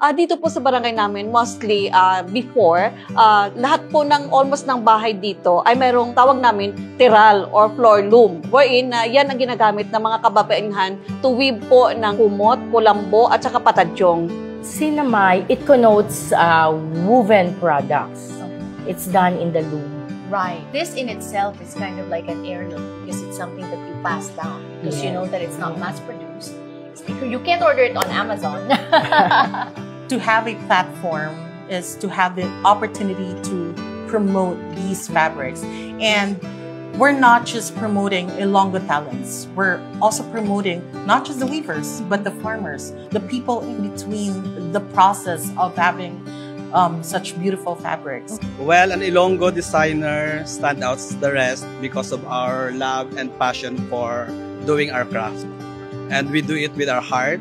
Dito po sa barangay namin, mostly before, lahat po ng almost ng bahay dito ay mayroong tawag namin tiral or floor loom. Wherein, yan ang ginagamit ng mga kababaihan to weave po ng kumot, kulambo at saka patadyong. Sinamay, it connotes woven products. It's done in the loom. Right. This in itself is kind of like an heirloom because it's something that you pass down because you know that it's not mass-produced. You can't order it on Amazon. To have a platform is to have the opportunity to promote these fabrics. And we're not just promoting Ilonggo talents. We're also promoting not just the weavers, but the farmers, the people in between the process of having such beautiful fabrics. Well, an Ilonggo designer stands out the rest because of our love and passion for doing our craft. And we do it with our heart.